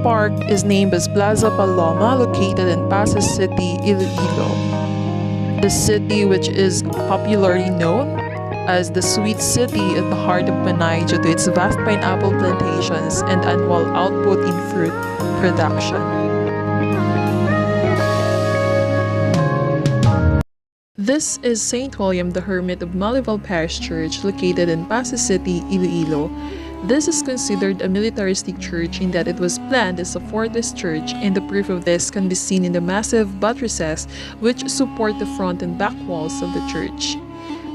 park is named as Plaza Paloma, located in PASSI City, Iloilo. The city, which is popularly known as the Sweet City at the Heart of Panay due to its vast pineapple plantations and annual output in fruit production. This is St. William the Hermit of Malival Parish Church, located in PASSI City, Iloilo. This is considered a militaristic church in that it was planned as a fortress church, and the proof of this can be seen in the massive buttresses which support the front and back walls of the church.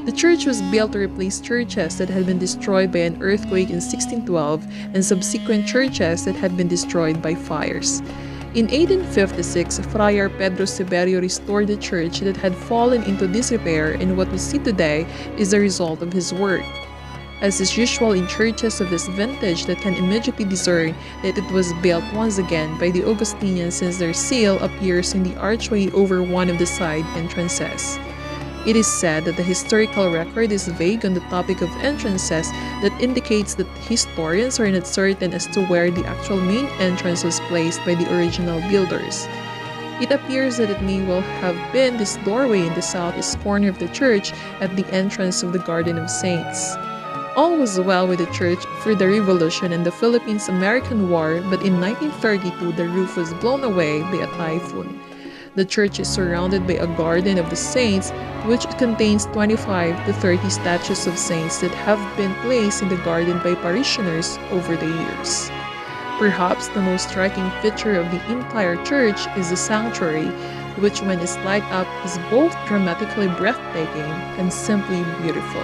The church was built to replace churches that had been destroyed by an earthquake in 1612 and subsequent churches that had been destroyed by fires. In 1856, Friar Pedro Severio restored the church that had fallen into disrepair, and what we see today is the result of his work. As is usual in churches of this vintage, that can immediately discern that it was built once again by the Augustinians, since their seal appears in the archway over one of the side entrances. It is said that the historical record is vague on the topic of entrances, that indicates that historians are not certain as to where the actual main entrance was placed by the original builders. It appears that it may well have been this doorway in the southeast corner of the church at the entrance of the Garden of Saints. All was well with the church through the Revolution and the Philippines-American War, but in 1932 the roof was blown away by a typhoon. The church is surrounded by a Garden of the Saints, which contains 25 to 30 statues of saints that have been placed in the garden by parishioners over the years. Perhaps the most striking feature of the entire church is the sanctuary, which when it's light up is both dramatically breathtaking and simply beautiful.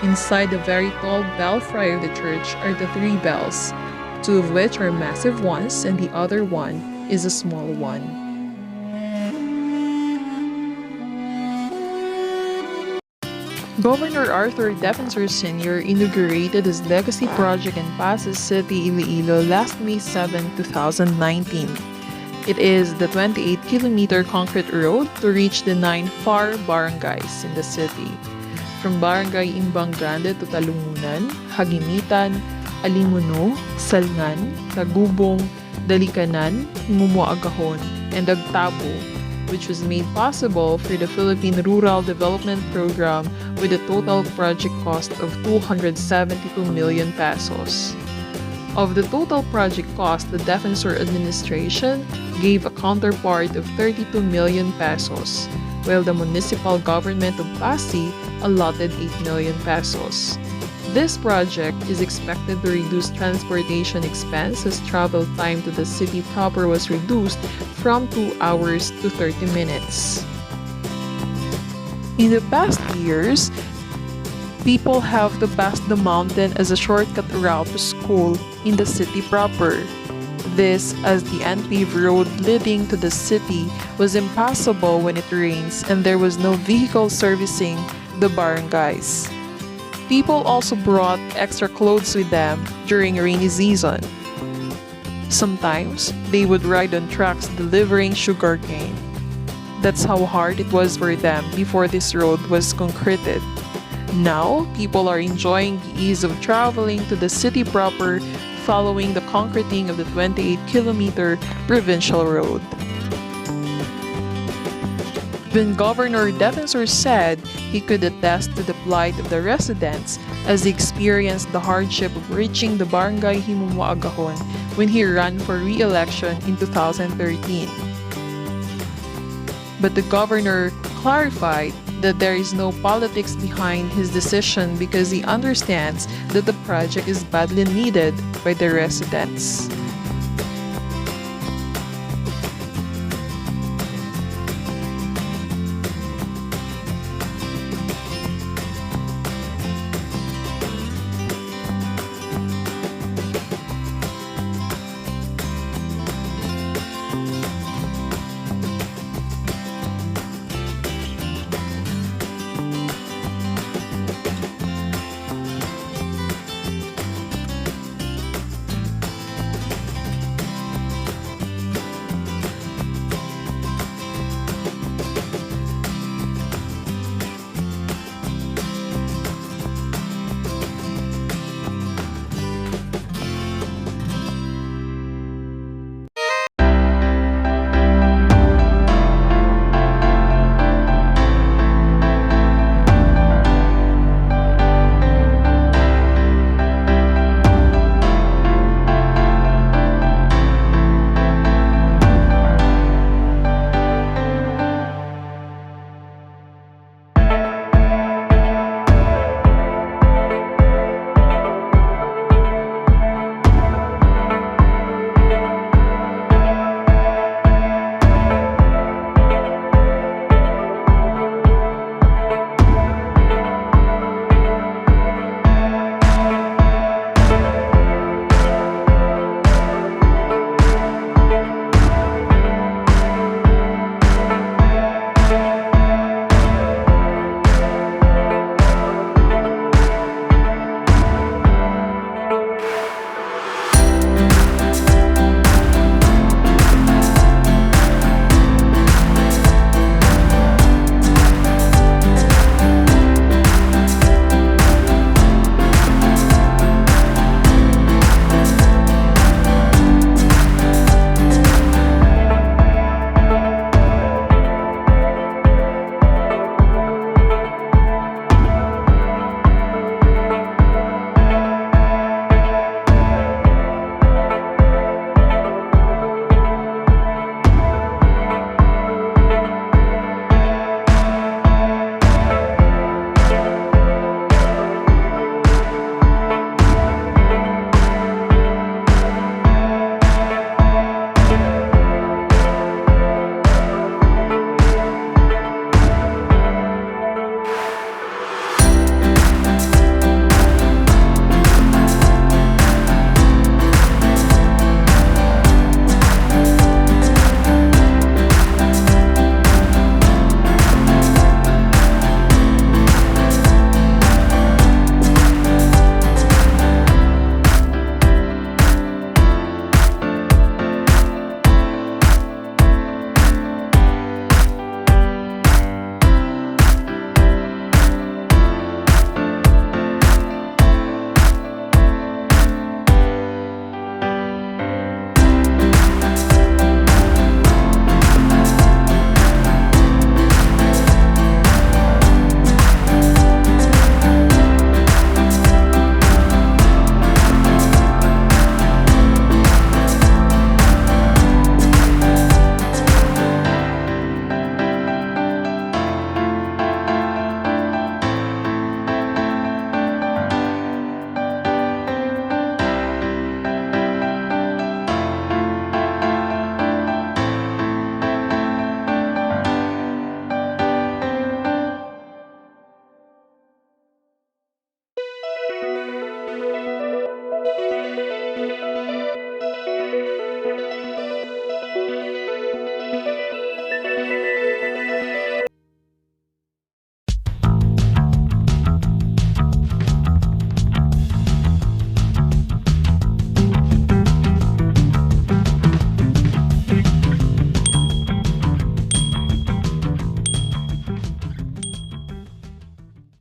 Inside the very tall belfry of the church are the three bells, two of which are massive ones and the other one is a small one. Governor Arthur Defensor Sr. inaugurated his legacy project in PASSI City, Iloilo last May 7, 2019. It is the 28-kilometer concrete road to reach the 9 FAR barangays in the city. From Barangay Imbang Grande to Talungunan, Hagimitan, Alimuno, Salngan, Tagubong, Dalikanan, Mumuagahon, and Agtabo, which was made possible through the Philippine Rural Development Program with a total project cost of 272 million pesos. Of the total project cost, the Defensor administration gave a counterpart of 32 million pesos, while the municipal government of PASSI allotted 8 million pesos. This project is expected to reduce transportation expense as travel time to the city proper was reduced from 2 hours to 30 minutes. In the past years, people have to pass the mountain as a shortcut route to school in the city proper. This, as the unpaved road leading to the city was impassable when it rains and there was no vehicle servicing the barangays. People also brought extra clothes with them during rainy season. Sometimes, they would ride on trucks delivering sugarcane. That's how hard it was for them before this road was concreted. Now, people are enjoying the ease of traveling to the city proper following the concreting of the 28-kilometer provincial road. When Governor Defensor said he could attest to the plight of the residents as he experienced the hardship of reaching the Barangay Himumuagahon when he ran for re-election in 2013. But the governor clarified that there is no politics behind his decision because he understands that the project is badly needed by the residents.